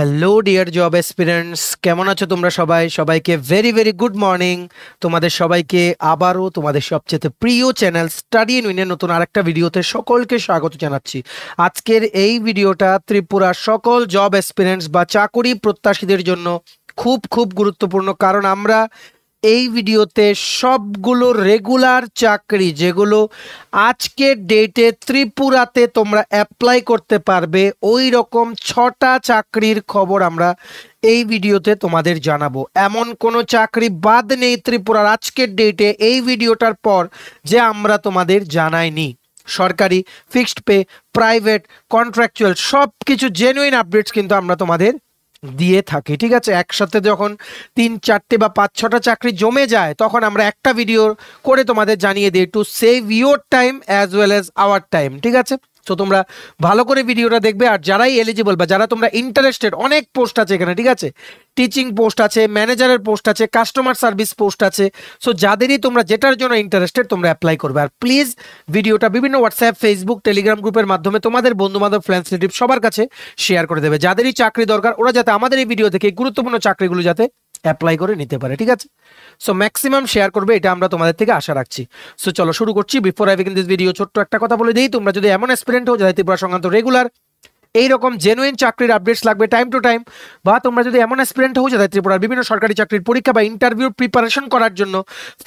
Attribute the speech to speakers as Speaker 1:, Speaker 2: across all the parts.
Speaker 1: Hello dear job aspirants, কেমন আছো তোমরা সবাই? সবাইকে ভেরি ভেরি গুড মর্নিং। তোমাদের সবাইকে আবারও তোমাদের সবচেয়ে প্রিয় চ্যানেল স্টাডি ইন উইনের নতুন আরেকটা ভিডিওতে সকলকে স্বাগত জানাচ্ছি। আজকের এই ভিডিওটা ত্রিপুরার সকল জব অ্যাসপিরেন্টস বা চাকরি প্রত্যাশীদের জন্য খুব খুব গুরুত্বপূর্ণ, কারণ আমরা এই ভিডিওতে সবগুলো রেগুলার চাকরি যেগুলো আজকের ডেটে ত্রিপুরাতে তোমরা অ্যাপ্লাই করতে পারবে, ওই রকম 6টা চাকরির খবর আমরা এই ভিডিওতে তোমাদের জানাবো। এমন কোনো চাকরি বাদ নেই ত্রিপুরার আজকের ডেটে এই ভিডিওটার পর যে আমরা তোমাদের জানাইনি। সরকারি, ফিক্সড পে, প্রাইভেট, কন্ট্রাকচুয়াল সব কিছু জেনুইন আপডেটস কিন্তু আমরা তোমাদের দিয়ে থাকি, ঠিক আছে? একসাথে যখন 3, 4টে বা 5, 6টা চাকরি জমে যায় তখন আমরা একটা ভিডিও করে তোমাদের জানিয়ে দিই, to save your time as well as our time, ঠিক আছে? তো তোমরা ভালো করে ভিডিওটা দেখবে। আর যারাই এলিজিবল বা যারা তোমরা ইন্টারেস্টেড, অনেক পোস্ট আছে এখানে, ঠিক আছে? টিচিং পোস্ট আছে, ম্যানেজারের পোস্ট আছে, কাস্টমার সার্ভিস পোস্ট আছে। সো যাদেরই তোমরা যেটার জন্য ইন্টারেস্টেড তোমরা অ্যাপ্লাই করবে। আর প্লিজ ভিডিওটা বিভিন্ন হোয়াটসঅ্যাপ, ফেসবুক, টেলিগ্রাম গ্রুপের মাধ্যমে তোমাদের বন্ধুবান্ধব, ফ্রেন্ডস, রিলেটিভ সবার কাছে শেয়ার করে দেবে। যাদেরই চাকরি দরকার ওরা যাতে আমাদের এই ভিডিও থেকে গুরুত্বপূর্ণ চাকরিগুলো যাতে অ্যাপ্লাই করে নিতে পারে, ঠিক আছে? সো ম্যাক্সিমাম শেয়ার করবে, এটা আমরা তোমাদের থেকে আশা রাখছি। সো চলো শুরু করছি। Before I begin this video ছোট্ট একটা কথা বলে দিই, তোমরা যদি এমন অ্যাসপিরেন্ট হও যাদের ত্রিপুরা সংক্রান্ত রেগুলার এইরকম জেনুইন চাকরির আপডেটস লাগবে টাইম টু টাইম, বা তোমরা যদি এমন অ্যাসপিরেন্ট হও যাদের ত্রিপুরার বিভিন্ন সরকারি চাকরির পরীক্ষা বা ইন্টারভিউর প্রিপারেশন করার জন্য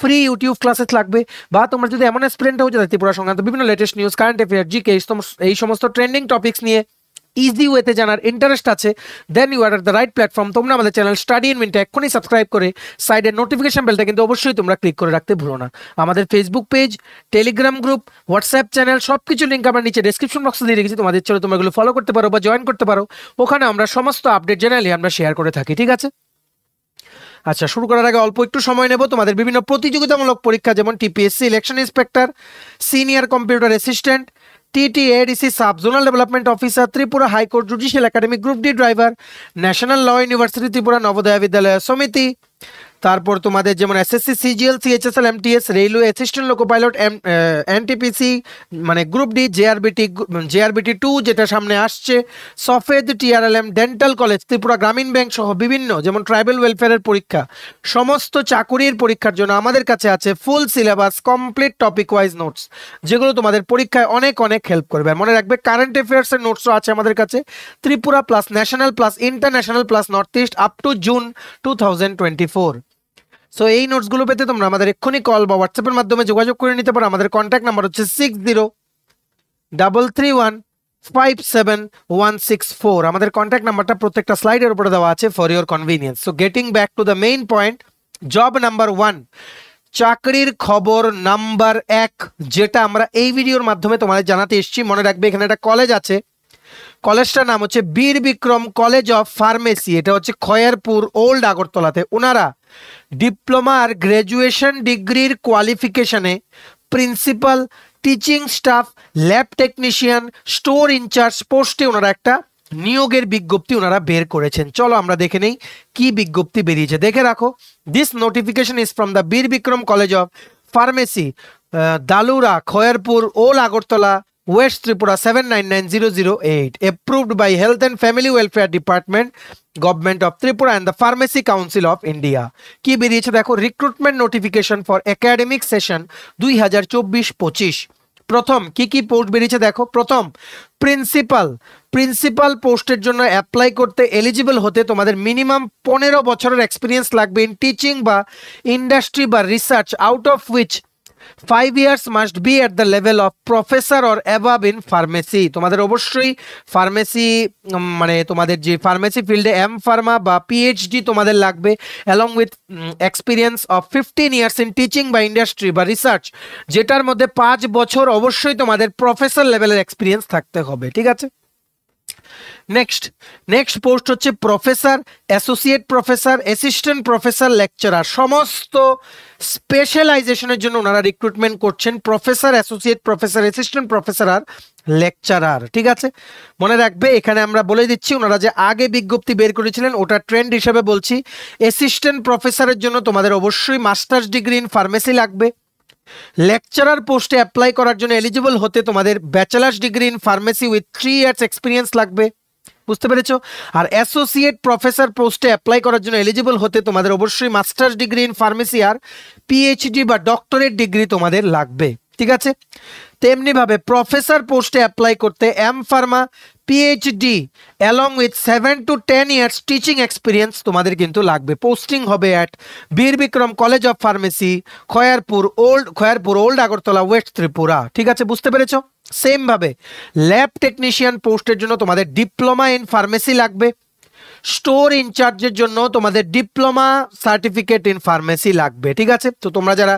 Speaker 1: ফ্রি ইউটিউব ক্লাসেস লাগবে, বা তোমরা যদি এমন অ্যাসপিরেন্ট হও যাদের ত্রিপুরা সংক্রান্ত বিভিন্ন latest news, current affair, GK এই সমস্ত ট্রেন্ডিং টপিকস নিয়ে ইজি ওয়েতে জানার ইন্টারেস্ট আছে, then you are at the right platform. তোমরা আমাদের চ্যানেল স্টাডি ইন উইনটা এক্ষুনি সাবস্ক্রাইব করে সাইডের নোটিফিকেশন বেলটা কিন্তু অবশ্যই তোমরা ক্লিক করে রাখতে ভুলো না। আমাদের Facebook page, Telegram group, WhatsApp channel সব কিছু লিঙ্ক আমরা নিচে ডেসক্রিপশন বক্সে দিয়ে রেখেছি, তোমাদের চলে তোমরা এগুলো ফলো করতে পারো বা জয়েন করতে পারো। ওখানে আমরা সমস্ত আপডেট জেনারেলি আমরা শেয়ার করে থাকি, ঠিক আছে? আচ্ছা, শুরু করার আগে অল্প একটু সময় নেব। তোমাদের বিভিন্ন প্রতিযোগিতামূলক পরীক্ষা যেমন TPSC election inspector, senior computer assistant, TTADC sub zonal development officer, Tripura high court judicial academy group D driver, national law university Tripura Navodaya Vidyalaya Samiti, তারপর তোমাদের যেমন SSC, CGL, CHSL, MTS, railway assistant loco pilot, NTPC মানে গ্রুপ ডি, জেআরবিটি 2 যেটা সামনে আসছে, সফেদ, TRLM, dental college, Tripura Gramin bank সহ বিভিন্ন যেমন ট্রাইবাল ওয়েলফেয়ারের পরীক্ষা, সমস্ত চাকুরির পরীক্ষার জন্য আমাদের কাছে আছে full syllabus, complete topic wise notes, যেগুলো তোমাদের পরীক্ষায় অনেক অনেক হেল্প করবে। আর মনে রাখবে কারেন্ট অ্যাফেয়ার্সের নোটসও আছে আমাদের কাছে, Tripura plus national plus international plus north east up to June 2024। So এই নোটসগুলো পেতে তোমরা আমাদের এক্ষুনি কল বা হোয়াটসঅ্যাপের মাধ্যমে যোগাযোগ করে নিতে পারো। আমাদের কন্ট্যাক্ট নাম্বার হচ্ছে 6033157164। আমাদের কন্ট্যাক্ট নাম্বারটা প্রত্যেকটা স্লাইডের উপরে দেওয়া আছে for your convenience. So getting back to the main point, job number 1, চাকরির খবর নাম্বার 1 যেটা আমরা এই ভিডিওর মাধ্যমে তোমাদের জানাতে এসেছি। মনে রাখবে এখানে একটা কলেজ আছে, কলেজটার নাম হচ্ছে বীর বিক্রম কলেজ অফ ফার্মেসি। এটা হচ্ছে খয়েরপুর ওল্ড আগরতলাতে। ওনারা ডিপ্লোমা আর গ্র্যাজুয়েশন ডিগ্রির কোয়ালিফিকেশনে principal, teaching staff, lab technician, store incharge পোস্টে ওনারা একটা নিয়োগের বিজ্ঞপ্তি ওনারা বের করেছেন। চলো আমরা দেখে নেই কি বিজ্ঞপ্তি বেরিয়েছে, দেখে রাখো। This notification is from the Bir Bikram college of pharmacy, Dalura, Khayerpur, old Agartala, West Tripura 799008, approved by Health and Family Welfare Department, Government of Tripura and the Pharmacy Council of India। কি বেরিয়েছে দেখো, recruitment notification for academic session 2024-25। প্রথম কি কি post বেরিয়েছে দেখো। প্রথম principal পোস্টের জন্য অ্যাপ্লাই করতে এলিজিবল হতে তোমাদের মিনিমাম 15 বছরের এক্সপিরিয়েন্স লাগবে ইন টিচিং বা ইন্ডাস্ট্রি বা research, out of which 5 years must be at the level of professor or above in pharmacy। তোমাদের অবশ্যই ফার্মেসি মানে তোমাদের যে ফার্মেসি ফিল্ডে এম ফার্মা বা পিএইচডি তোমাদের লাগবে, along with experience of 15 years in teaching বা ইন্ডাস্ট্রি বা রিসার্চ, যেটার মধ্যে 5 বছর অবশ্যই তোমাদের প্রফেসর লেভেলের এক্সপিরিয়েন্স থাকতে হবে, ঠিক আছে? নেক্সট পোস্ট হচ্ছে professor, associate professor, assistant professor, lecturer. সমস্ত স্পেশালাইজেশনের জন্য ওনারা রিক্রুটমেন্ট করছেন, professor, associate professor, assistant professor আর লেকচারার, ঠিক আছে? মনে রাখবে এখানে আমরা বলে দিচ্ছি ওনারা যে আগে বিজ্ঞপ্তি বের করেছিলেন ওটা ট্রেন্ড হিসেবে বলছি। অ্যাসিস্ট্যান্ট প্রফেসরের জন্য তোমাদের অবশ্যই মাস্টার্স ডিগ্রি ইন ফার্মেসি লাগবে। লেকচারার পোস্টে অ্যাপ্লাই করার জন্য এলিজিবল হতে তোমাদের bachelors degree in pharmacy with 3 years experience লাগবে। বুঝতে পেরেছো? আর অ্যাসোসিয়েট প্রফেসর পোস্টে অ্যাপ্লাই করার জন্য এলিজিবল হতে তোমাদের অবশ্যই মাস্টার্স ডিগ্রি ইন ফার্মেসি আর পিএইচডি বা ডক্টরেট ডিগ্রি তোমাদের লাগবে, ঠিক আছে? তেমনি ভাবে প্রফেসর পোস্টে অ্যাপ্লাই করতে M pharma PhD along with 7 to 10 years teaching experience তোমাদের কিন্তু লাগবে। পোস্টিং হবে at Bir Bikram college of pharmacy, Khayerpur old Agartala, west Tripura, ঠিক আছে? বুঝতে পেরেছো? সেম ভাবে ল্যাব টেকনিশিয়ান পোস্টের জন্য তোমাদের ডিপ্লোমা ইন ফার্মেসি লাগবে। স্টোর ইনচার্জের জন্য তোমাদের ডিপ্লোমা সার্টিফিকেট ইন ফার্মেসি লাগবে, ঠিক আছে? তো তোমরা যারা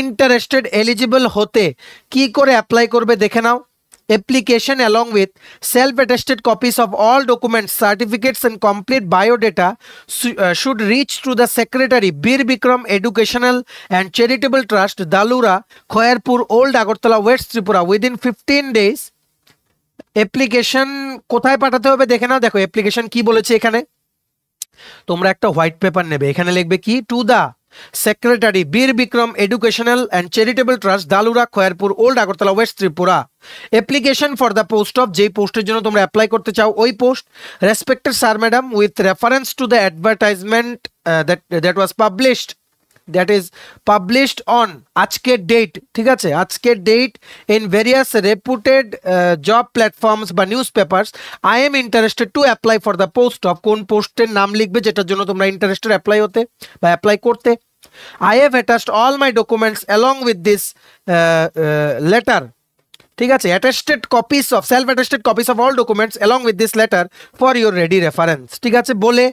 Speaker 1: ইন্টারেস্টেড এলিজিবল হতে কি করে অ্যাপ্লাই করবে দেখে নাও। application along with self-attested copies of all documents, certificates and complete biodata should reach to the secretary Bir Bikram Educational and Charitable Trust, Dalura, Khoyarpur, Old Agartala, West Tripura within 15 days। Application কোথায় পাঠাতে হবে দেখে নাও। দেখো application কি বলেছে এখানে, তোমরা একটা হোয়াইট পেপার নেবে, এখানে লিখবে কি two the secretary Bir Bikram educational and charitable trust, Dalura, Khayerpur, old Agartala, west Tripura. Application for the post of, যেই পোস্টের জন্য তোমরা অ্যাপ্লাই করতে চাও ওই post, respected sir madam with reference to the advertisement that was published, that is published on আজকের date, ঠিক আছে? আজকের date in various reputed job platforms বা news papers. I am interested to apply for the post of, কোন পোস্টের নাম লিখবে যেটার জন্য তোমরা ইন্টারেস্টেড অ্যাপ্লাই হতে বা অ্যাপ্লাই করতে। I have attached all my documents along with this letter, ঠিক আছে? Attested copies of self attested copies of all documents along with this letter for your ready reference, ঠিক আছে? বলে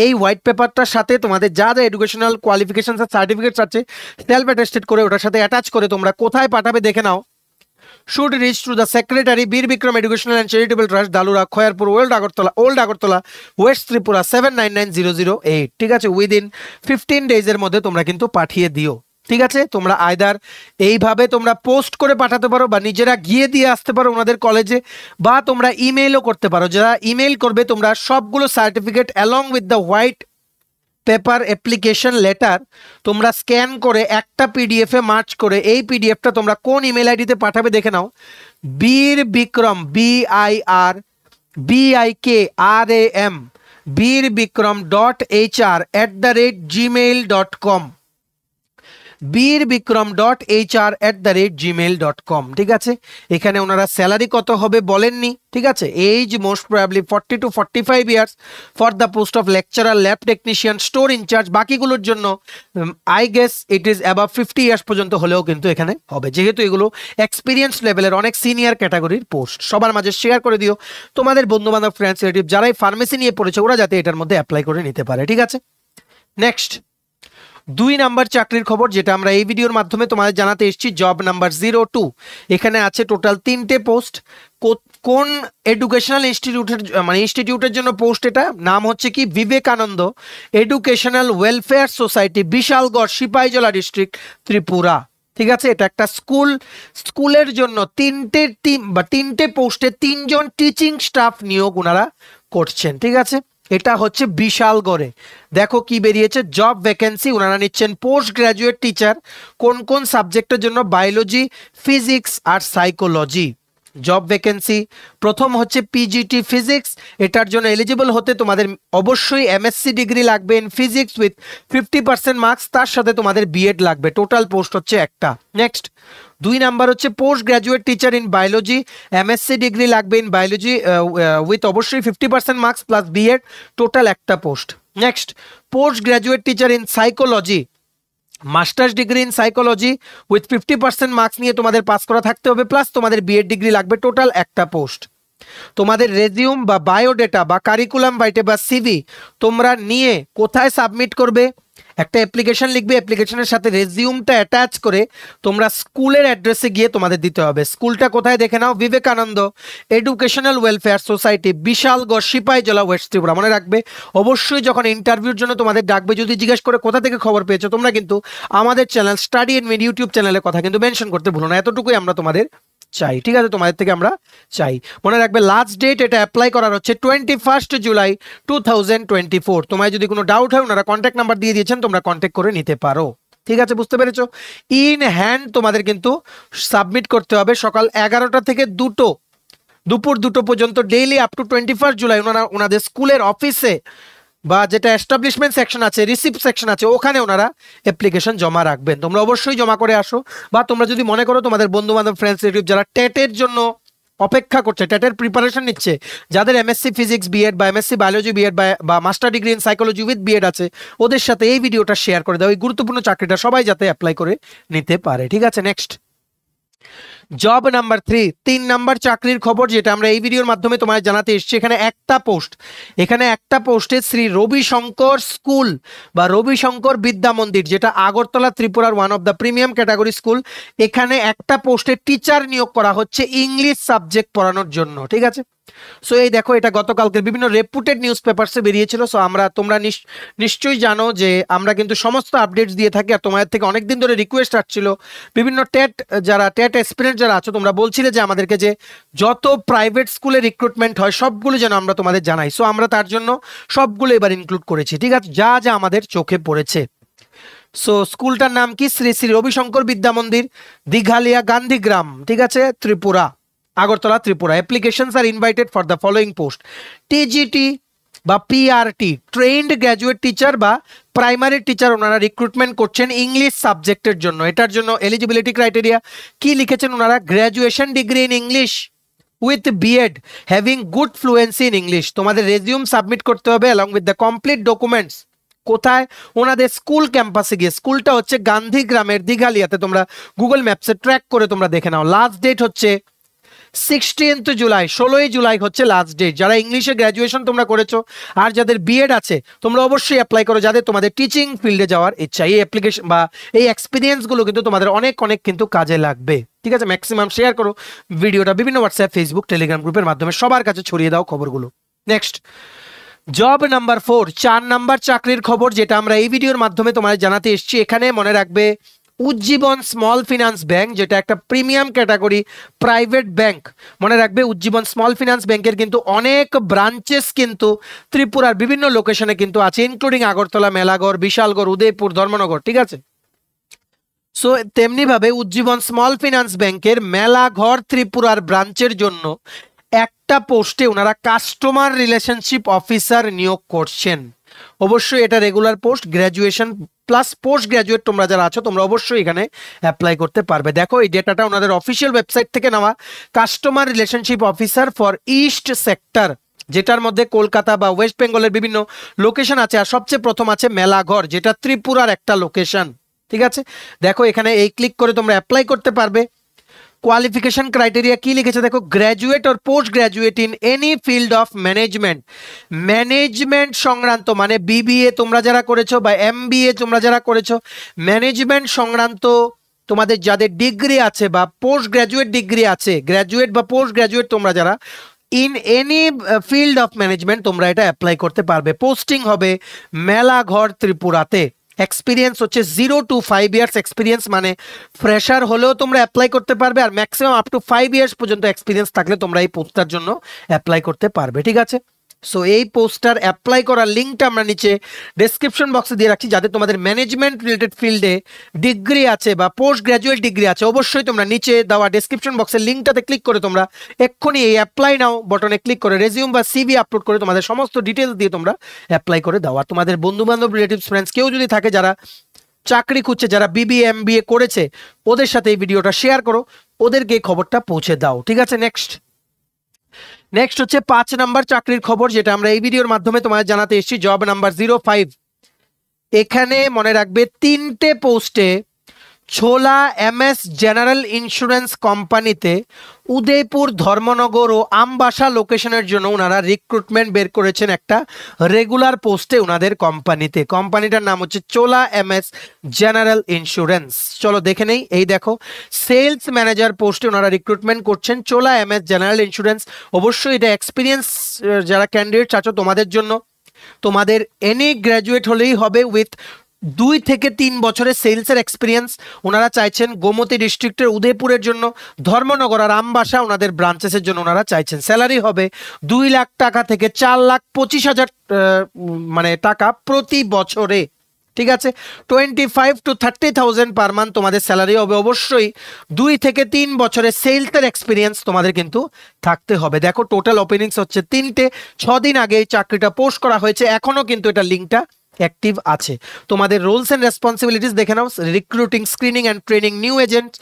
Speaker 1: এই হোয়াইট পেপারটার সাথে তোমাদের যা যা এডুকেশনাল কোয়ালিফিকেশন আর সার্টিফিকেটস আছে সেলফ অ্যাটেস্টেড করে ওটার সাথে অ্যাটাচ করে তোমরা কোথায় পাঠাবে দেখে নাও। should reach to the secretary Bir Bikram Educational and Charitable Trust, Dalura, Khoyarpur, Old Agartala, West Tripura 799008, ঠিক আছে? উইদিন 15 days এর মধ্যে তোমরা কিন্তু পাঠিয়ে দিও, ঠিক আছে? তোমরা আইদার এইভাবে তোমরা পোস্ট করে পাঠাতে পারো বা নিজেরা গিয়ে দিয়ে আসতে পারো ওনাদের কলেজে, বা তোমরা ইমেইলও করতে পারো। যারা ইমেইল করবে তোমরা সবগুলো certificate along with the white paper application letter তোমরা স্ক্যান করে একটা পিডিএফে মার্চ করে এই পিডিএফটা তোমরা কোন ইমেল আইডিতে পাঠাবে দেখে নাও। বীর বিক্রম BIRBIKRAM birbikram.hr@gmail.com, birbikram.hr@gmail.com, ঠিক আছে? এখানে ওনারা স্যালারি কত হবে বলেননি, ঠিক আছে? Age most probably 40 to 45 years for the post of lecturer, lab technician, store incharge. বাকিগুলোর জন্য I guess it is above 50 years পর্যন্ত হলেও কিন্তু এখানে হবে, যেহেতু এগুলো এক্সপিরিয়েন্স লেভেলের অনেক সিনিয়র ক্যাটাগরির পোস্ট। সবার মাঝে শেয়ার করে দিও তোমাদের বন্ধু বান্ধব, ফ্রেন্ডস, রিলেটিভ যারাই ফার্মেসি নিয়ে পড়েছে ওরা যাতে এটার মধ্যে অ্যাপ্লাই করে নিতে পারে, ঠিক আছে? নেক্সট 2 নাম্বার চাকরির খবর, যেটা আমরা এই ভিডিওর মাধ্যমে তোমাদের জানাতে এসেছি, জব নাম্বার 02। এখানে আছে টোটাল 3টে পোস্ট। কোন এডুকেশনাল ইনস্টিটিউটের জন্য পোস্ট, এটা নাম হচ্ছে কি Vivekananda educational welfare society, Bishalgarh, Sepahijala district, Tripura, ঠিক আছে? এটা একটা স্কুলের জন্য 3টে পোস্টে 3 জন টিচিং স্টাফ নিয়োগ ওনারা করছেন, ঠিক আছে? এটা হচ্ছে বিশালগড়ে। দেখো কি বেরিয়েছে, জব ভ্যাকেন্সি ওনারা নিচ্ছেন পোস্ট গ্রাজুয়েট টিচার। কোন কোন সাবজেক্টের জন্য? বায়োলজি, ফিজিক্স আর সাইকোলজি। জব ভ্যাকেন্সি প্রথম হচ্ছে পিজিটি ফিজিক্স, এটার জন্য এলিজিবল হতে তোমাদের অবশ্যই এমএসসি ডিগ্রি লাগবে ইন ফিজিক্স উইথ 50% মার্কস, তার সাথে তোমাদের বিএড লাগবে। টোটাল পোস্ট হচ্ছে একটা। নেক্সট 2 নাম্বার হচ্ছে post graduate teacher in biology, MSc degree লাগবে ইন বায়োলজি উইথ অবশ্যই 50% মার্কস প্লাস বিএড, টোটাল একটা post. Next post graduate teacher in psychology, masters degree in psychology with 50% marks নিয়ে তোমাদের pass করা থাকতে হবে, প্লাস তোমাদের বিএড ডিগ্রি লাগবে, টোটাল একটা পোস্ট। তোমাদের রেজিউম বা বায়োডেটা বা কারিকুলাম ভাইটে বা সিভি তোমরা নিয়ে কোথায় সাবমিট করবে? একটা অ্যাপ্লিকেশন লিখবে, অ্যাপ্লিকেশনের সাথে রেজিউমটা অ্যাটাচ করে তোমরা স্কুলের অ্যাড্রেসে গিয়ে তোমাদের দিতে হবে। স্কুলটা কোথায় দেখে নাও, Vivekananda educational welfare society, Bishalgarh, Sepahijala, west Tripura. মনে রাখবে অবশ্যই যখন ইন্টারভিউর জন্য তোমাদের ডাকবে, যদি জিজ্ঞেস করে কোথা থেকে খবর পেয়েছো, তোমরা কিন্তু আমাদের channel study in mid YouTube চ্যানেলের কথা কিন্তু মেনশন করতে ভুলো না। এতটুকুই আমরা তোমাদের চাই, ঠিক আছে? তোমাদের থেকে আমরা চাই। মনে রাখবে লাস্ট ডেট এটা অ্যাপ্লাই করার হচ্ছে 21 জুলাই 2024। তোমায় যদি কোনো ডাউট হয় ওনারা কন্ট্যাক্ট নাম্বার দিয়ে দিয়েছেন, তোমরা কন্ট্যাক্ট করে নিতে পারো, ঠিক আছে? বুঝতে পেরেছো? ইন হ্যান্ড তোমাদের কিন্তু সাবমিট করতে হবে সকাল 11টা থেকে 2টো দুপুর 2টো পর্যন্ত ডেইলি আপ টু 21 জুলাই ওনারা ওনাদের স্কুলের অফিসে বা যেটা এস্টাবলিশমেন্ট সেকশন আছে, রিসিপ্ট সেকশন আছে, ওখানে ওনারা অ্যাপ্লিকেশন জমা রাখবেন। তোমরা অবশ্যই জমা করে আসো, বা তোমরা যদি মনে করো তোমাদের বন্ধু বান্ধব ফ্রেন্ডস রিলেটিভ যারা টেটের জন্য অপেক্ষা করছে, টেটের প্রিপারেশন নিচ্ছে, যাদের এমএসসি ফিজিক্স বিএড বা এমএসসি বায়োলজি বিএড বা master degree in psychology with B Ed আছে, ওদের সাথে এই ভিডিওটা শেয়ার করে দাও, এই গুরুত্বপূর্ণ চাকরিটা সবাই যাতে অ্যাপ্লাই করে নিতে পারে। ঠিক আছে, নেক্সট জব নাম্বার 3, 3 নাম্বার চাকরির খবর যেটা আমরা এই ভিডিওর মাধ্যমে তোমায় জানাতে এসেছি। এখানে একটা পোস্টে শ্রী রবিশঙ্কর স্কুল বা রবিশঙ্কর বিদ্যা মন্দির, যেটা আগরতলা ত্রিপুরার one of the premium category school, এখানে একটা পোস্টে টিচার নিয়োগ করা হচ্ছে ইংলিশ সাবজেক্ট পড়ানোর জন্য। ঠিক আছে, সো এই দেখো, এটা গতকালকের বিভিন্ন রেপুটেড নিউজ পেপারসে বেরিয়েছিল। সো তোমরা নিশ্চয়ই জানো যে আমরা কিন্তু সমস্ত আপডেটস দিয়ে থাকি, আর তোমাদের থেকে অনেকদিন ধরে রিকোয়েস্ট আসছিল বিভিন্ন টেট এক্সপিরিয়েন্স যারা আছো, তোমরা বলছিলে যে আমাদেরকে যে যত প্রাইভেট স্কুলে রিক্রুটমেন্ট হয় সবগুলো যেন আমরা তোমাদের জানাই। সো আমরা তার জন্য সবগুলো এবার ইনক্লুড করেছি। ঠিক আছে, যা যা আমাদের চোখে পড়েছে। সো স্কুলটার নাম কি? শ্রী শ্রী রবিশঙ্কর বিদ্যা মন্দির, দিঘালিয়া গান্ধীগ্রাম, ঠিক আছে, Tripura, Agartala Tripura. Applications are invited for the following post: TGT বা পিআরটি, ট্রেন্ড গ্র্যাজুয়েট টিচার বা প্রাইমারি টিচার, ওনারা রিক্রুটমেন্ট করছেন ইংলিশ সাবজেক্টের জন্য। এটার জন্য এলিজিবিলিটি ক্রাইটেরিয়া কি লিখেছেন ওনারা? Graduation degree in English with BEd having good fluency in English. তোমাদের রেজিউম সাবমিট করতে হবে along with the complete documents. কোথায়? ওনাদের স্কুল ক্যাম্পাসে গিয়ে। স্কুলটা হচ্ছে গান্ধীগ্রামের দিঘালিয়াতে। তোমরা গুগল ম্যাপসে ট্র্যাক করে তোমরা দেখে নাও। লাস্ট ডেট হচ্ছে 16th জুলাই, 16ই জুলাই হচ্ছে লাস্ট ডেট। যারা ইংলিশে গ্র্যাজুয়েশন তোমরা করেছো আর যাদের বিএড আছে, তোমরা অবশ্যই অ্যাপ্লাই করো, যাদের তোমাদের টিচিং ফিল্ডে যাওয়ার ইচ্ছা। এই অ্যাপ্লিকেশন বা এই এক্সপিরিয়েন্সগুলো কিন্তু তোমাদের অনেক অনেক কিন্তু কাজে লাগবে। ঠিক আছে, ম্যাক্সিমাম শেয়ার করো ভিডিওটা বিভিন্ন হোয়াটসঅ্যাপ, ফেসবুক, টেলিগ্রাম গ্রুপের মাধ্যমে সবার কাছে ছড়িয়ে দাও খবরগুলো। নেক্সট জব নাম্বার 4, 4 নাম্বার চাকরির খবর যেটা আমরা এই ভিডিওর মাধ্যমে তোমাদের জানাতে এসেছি। এখানে মনে রাখবে উজ্জীবন স্মল ফিনান্স ব্যাংক, যেটা একটা প্রিমিয়াম ক্যাটাগরি প্রাইভেট ব্যাংক। মনে রাখবে উজ্জীবন স্মল ফিনান্স ব্যাংকের কিন্তু অনেক ব্রাঞ্চেস কিন্তু ত্রিপুরার বিভিন্ন লোকেশনে কিন্তু আছে, ইনক্লুডিং আগরতলা, মেলাগড়, বিশালগড়, উদয়পুর, ধর্মনগর। ঠিক আছে, সো তেমনি ভাবে উজ্জীবন স্মল ফিনান্স ব্যাংকের মেলাঘর ত্রিপুরার ব্রাঞ্চের জন্য একটা পোস্টে ওনারা কাস্টমার রিলেশনশিপ অফিসার নিয়োগ করছেন। অবশ্যই এটা regular post, graduation plus post graduate তোমরা যারা আছো তোমরা অবশ্যই এখানে অ্যাপ্লাই করতে পারবে। দেখো, এই ডেটাটা ওনাদের অফিসিয়াল ওয়েবসাইট থেকে নেওয়া। Customer relationship officer for east sector, যেটার মধ্যে কলকাতা বা ওয়েস্ট বেঙ্গলের বিভিন্ন লোকেশন আছে, আর সবচেয়ে প্রথম আছে মেলাঘর, যেটা ত্রিপুরার একটা লোকেশন। ঠিক আছে, দেখো এখানে এই ক্লিক করে তোমরা অ্যাপ্লাই করতে পারবে। কোয়ালিফিকেশন ক্রাইটেরিয়া কি লিখেছে দেখো: graduate or post graduate in any field of management সংক্রান্ত, মানে বিবিএ তোমরা যারা করেছো বা এমবিএ তোমরা যারা করেছো, ম্যানেজমেন্ট সংক্রান্ত তোমাদের যাদের ডিগ্রি আছে বা পোস্ট গ্র্যাজুয়েট ডিগ্রি আছে, গ্র্যাজুয়েট বা পোস্ট গ্র্যাজুয়েট তোমরা যারা in any field of management, তোমরা এটা অ্যাপ্লাই করতে পারবে। পোস্টিং হবে মেলাঘর ত্রিপুরাতে। এক্সপিরিয়েন্স হচ্ছে 0 to 5 ইয়ার্স এক্সপিরিয়েন্স, মানে ফ্রেশার হলেও তোমরা অ্যাপ্লাই করতে পারবে, আর ম্যাক্সিমাম আপ টু 5 ইয়ার্স পর্যন্ত এক্সপিরিয়েন্স থাকলে তোমরা এই পোস্টটার জন্য অ্যাপ্লাই করতে পারবে। ঠিক আছে, সো এই পোস্টার অ্যাপ্লাই করার লিঙ্কটা আমরা নিচে ডেসক্রিপশন বক্সে দিয়ে রাখছি। যাদের তোমাদের ম্যানেজমেন্ট রিলেটেড ফিল্ডে ডিগ্রি আছে বা পোস্ট গ্র্যাজুয়েট ডিগ্রি আছে, অবশ্যই তোমরা নিচে দেওয়া ডেসক্রিপশন বক্সের লিঙ্কটাতে ক্লিক করে তোমরা এক্ষুনি এই অ্যাপ্লাই নাও বটনে ক্লিক করে রেজিউম বা সিভি আপলোড করে তোমাদের সমস্ত ডিটেলস দিয়ে তোমরা অ্যাপ্লাই করে দাও। আর তোমাদের বন্ধু বান্ধব, রিলেটিভস, ফ্রেন্ডস কেউ যদি থাকে যারা চাকরি খুঁজছে, যারা বিবিএ এমবিএ করেছে, ওদের সাথে এই ভিডিওটা শেয়ার করো, ওদেরকে এই খবরটা পৌঁছে দাও। ঠিক আছে, নেক্সট হচ্ছে 5 নাম্বার চাকরির খবর যেটা আমরা এই ভিডিওর মাধ্যমে তোমাদের জানাতে এসেছি। জব নাম্বার 05, এখানে মনে রাখবে 3টে পোস্টে ছোলা এমএস জেনারেল ইন্স্যুরেন্স কোম্পানিতে উদয়পুর, ধর্মনগর ও আমবাসা লোকেশনের জন্য ওনারা রিক্রুটমেন্ট বের করেছেন একটা রেগুলার পোস্টে ওনাদের কোম্পানিতে। কোম্পানিটার নাম হচ্ছে চোলা এমএস জেনারেল ইন্স্যুরেন্স। চলো দেখে নেই। এই দেখো, সেলস ম্যানেজার পোস্টে ওনারা রিক্রুটমেন্ট করছেন চোলা এমএস জেনারেল ইন্স্যুরেন্স। অবশ্যই এটা এক্সপিরিয়েন্স যারা ক্যান্ডিডেট আছো তোমাদের জন্য। তোমাদের এনি গ্র্যাজুয়েট হলেই হবে উইথ 2 থেকে 3 বছরের সেলসের এক্সপিরিয়েন্স। ওনারা চাইছেন গোমতী ডিস্ট্রিক্টের উদয়পুরের জন্য, ধর্মনগর আর আমবাসা ওনাদের ব্রাঞ্চেসের জন্য ওনারা চাইছেন। স্যালারি হবে 2 লাখ টাকা থেকে 4,25,000 মানে টাকা প্রতি বছরে। ঠিক আছে, 25 to 30,000 পার মান্থ তোমাদের স্যালারি হবে। অবশ্যই 2 থেকে 3 বছরের সেলসের এক্সপিরিয়েন্স তোমাদের কিন্তু থাকতে হবে। দেখো টোটাল ওপেনিংস হচ্ছে 3টে, 6 দিন আগে এই চাকরিটা পোস্ট করা হয়েছে, এখনো কিন্তু এটা লিঙ্কটা অ্যাক্টিভ আছে। তোমাদের রোলস এন্ড রেসপন্সিবিলিটিস দেখে নাও। Recruiting, screening and training new agents,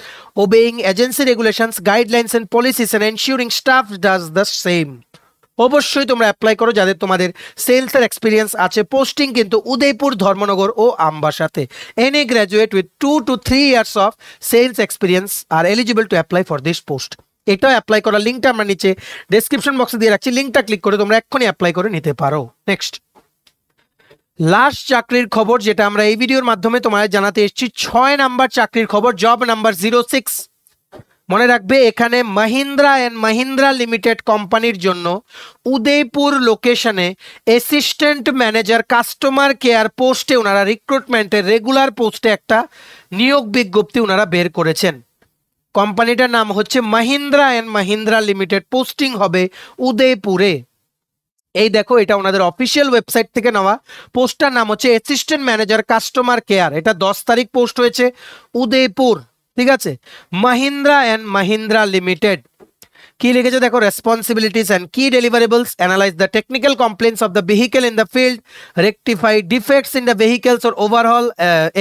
Speaker 1: obeying agency regulations, guidelines and policies and ensuring staff does the same. অবশ্যই তোমরা অ্যাপ্লাই করো যাদের তোমাদের সেলসের এক্সপিরিয়েন্স আছে। পোস্টিং কিন্তু উদয়পুর, ধর্মনগর ও আমবাসাতে। Any graduate with 2 to 3 years of sales experience are eligible to apply for this post. এটাও অ্যাপ্লাই করার লিঙ্কটা আমরা নিচে ডেসক্রিপশন বক্সে দিয়ে রাখছি, লিঙ্কটা ক্লিক করে তোমরা এক্ষুনি অ্যাপ্লাই করে নিতে পারো। নেক্সট লাস্ট চাকরির খবর, যেটা আমরা এই ভিডিওর মাধ্যমে তোমাদের জানাতে এসেছি, 6 নাম্বার চাকরির খবর, জব নাম্বার 06। মনে রাখবে এখানে মাহিন্দ্রা অ্যান্ড মাহিন্দ্রা লিমিটেড কোম্পানির জন্য উদয়পুর লোকেশনে অ্যাসিস্ট্যান্ট ম্যানেজার কাস্টমার কেয়ার পোস্টে ওনারা রিক্রুটমেন্টের রেগুলার পোস্টে একটা নিয়োগ বিজ্ঞপ্তি ওনারা বের করেছেন। কোম্পানিটার নাম হচ্ছে Mahindra and Mahindra limited, posting হবে উদয়পুরে। এই দেখো, এটা ওনাদের অফিসিয়াল ওয়েবসাইট থেকে নেওয়া। পোস্টটার নাম হচ্ছে অ্যাসিস্ট্যান্ট ম্যানেজার কাস্টমার কেয়ার। এটা 10 তারিখ পোস্ট হয়েছে, উদয়পুর। ঠিক আছে, মাহিন্দ্রা অ্যান্ড মাহিন্দ্রা লিমিটেড। কি লিখেছে দেখো, রেসপন্সিবিলিটিস অ্যান্ড কি deliverables, analyse the technical complaints of the vehicle in the field, rectify defects in the vehicles or overhaul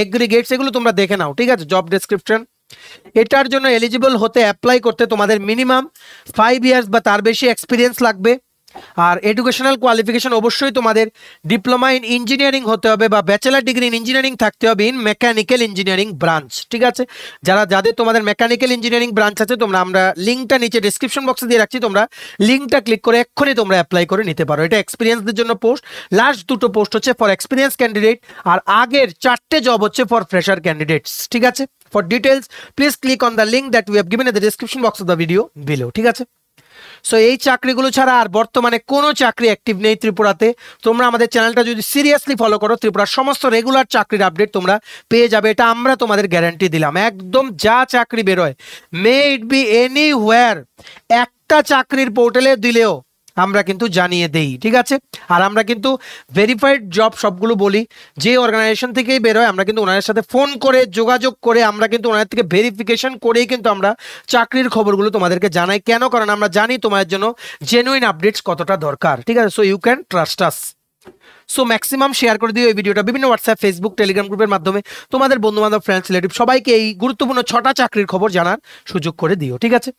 Speaker 1: aggregates. এগুলো তোমরা দেখে নাও। ঠিক আছে, জব ডেসক্রিপশন। এটার জন্য এলিজিবল হতে, অ্যাপ্লাই করতে তোমাদের মিনিমাম 5 ইয়ার্স বা তার বেশি এক্সপিরিয়েন্স লাগবে। আর এডুকেশনাল কোয়ালিফিকেশন অবশ্যই তোমাদের ডিপ্লোমা ইন ইঞ্জিনিয়ারিং হতে হবে বা ব্যাচেলার ডিগ্রি ইন ইঞ্জিনিয়ারিং থাকতে হবে ইন মেকানিক্যাল ইঞ্জিনিয়ারিং ব্রাঞ্চ। ঠিক আছে, যাদের তোমাদের মেকানিক্যাল ইঞ্জিনিয়ারিং ব্রাঞ্চ আছে, তোমরা আমরা লিঙ্কটা নিচে ডেসক্রিপশন বক্সে দিয়ে রাখছি, তোমরা লিঙ্কটা ক্লিক করে এক্ষুনি তোমরা অ্যাপ্লাই করে নিতে পারো। এটা এক্সপিরিয়েন্সদের জন্য পোস্ট। লাস্ট 2টো পোস্ট হচ্ছে ফর এক্সপিরিয়েন্স ক্যান্ডিডেট, আর আগের 4টে জব হচ্ছে ফর ফ্রেশার ক্যান্ডিডেটস। ঠিক আছে, for details please click on the link that we have given in the description box of the video below. ঠিক আছে, সো এই চাকরিগুলো ছাড়া আর বর্তমানে কোনো চাকরি অ্যাক্টিভ নেই ত্রিপুরাতে। তোমরা আমাদের চ্যানেলটা যদি সিরিয়াসলি ফলো করো, ত্রিপুরার সমস্ত রেগুলার চাকরির আপডেট তোমরা পেয়ে যাবে। এটা আমরা তোমাদের গ্যারান্টি দিলাম। একদম যা চাকরি বেরোয়, মে ইট বি এনিওয়্যার, একটা চাকরির পোর্টালে দিলেও আমরা কিন্তু জানিয়ে দেই। ঠিক আছে, আর আমরা কিন্তু ভেরিফাইড জব সবগুলো বলি, যে অর্গানাইজেশন থেকেই বেরোয় আমরা কিন্তু ওনাদের সাথে ফোন করে যোগাযোগ করে আমরা কিন্তু ওনাদের থেকে ভেরিফিকেশন করেই কিন্তু আমরা চাকরির খবরগুলো তোমাদেরকে জানাই। কেন? কারণ আমরা জানি তোমাদের জন্য জেনুইন আপডেটস কতটা দরকার। ঠিক আছে, so you can trust us. So maximum share করে দিও এই ভিডিওটা বিভিন্ন হোয়াটসঅ্যাপ, ফেসবুক, টেলিগ্রাম গ্রুপের মাধ্যমে। তোমাদের বন্ধুবান্ধব, ফ্রেন্ডস, রিলেটিভ সবাইকে এই গুরুত্বপূর্ণ 6টা চাকরির খবর জানার সুযোগ করে দিও। ঠিক আছে,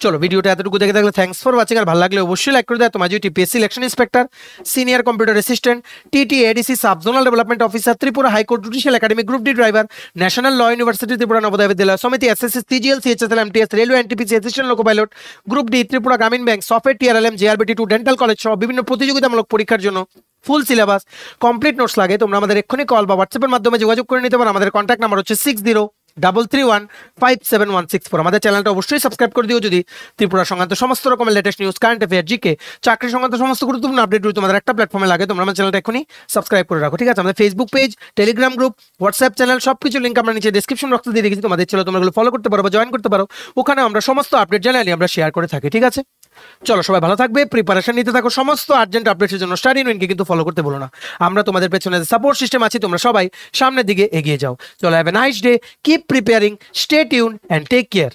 Speaker 1: চলো ভিডিওটা এতটুকু দেখে থাকলে থ্যাঙ্কস ফর ওয়াচিং। আর ভালো লাগলে অবশ্যই লাইক করে দেয়। তোমার যদি TPSC election inspector, senior computer assistant, TT ADC, sub zonal development officer, Tripura high court judicial academy, group D driver, national law university Tripura Navodaya Vidyalaya Samiti, SSC, CGL, CHSL, MTS, railway, NTPC, assistant loco pilot, group D, Tripura Gramin bank, software, TRLM, জেআরবিটি2, dental college সহ বিভিন্ন প্রতিযোগিতামূলক পরীক্ষার জন্য full syllabus complete notes লাগে, তোমরা আমাদের এক্ষুনি কল বা হোয়াটসঅ্যাপের মাধ্যমে যোগাযোগ করে নিতে পারো। আমাদের কন্ট্যাক্ট নাম্বার হচ্ছে 6033157164। আমাদের চ্যানেলটা অবশ্যই সাবস্ক্রাইব করে দিও যদি ত্রিপুরা সংক্রান্ত সমস্ত রকমের latest news, current affair, GK, চাকরি সংক্রান্ত সমস্ত গুরুত্বপূর্ণ আপডেট তোমাদের একটা প্ল্যাটফর্মে লাগে। তোমরা আমার চ্যানেলটা এখনই সাবস্ক্রাইব করে রাখো। ঠিক আছে, আমাদের Facebook page, Telegram group, WhatsApp channel সবকিছু লিঙ্ক আমরা নিচে ডেসক্রিপশন বক্সে দিয়ে রেখেছি। তোমাদের চ্যানেল তোমরা ফলো করতে পারো বা জয়েন করতে পারো। ওখানে আমরা সমস্ত আপডেট জানালি আমরা শেয়ার করে থাকি। ঠিক আছে, চলো সবাই ভালো থাকবে, প্রিপারেশন নিতে থাকো। সমস্ত আর্জেন্ট আপডেটের জন্য স্টাডি ইন উইনকে কিন্তু ফলো করতে বলো না। আমরা তোমাদের পেছনে সাপোর্ট সিস্টেম আছি, তোমরা সবাই সামনের দিকে এগিয়ে যাও। চলো, have a nice day, keep preparing, stay tune and take care.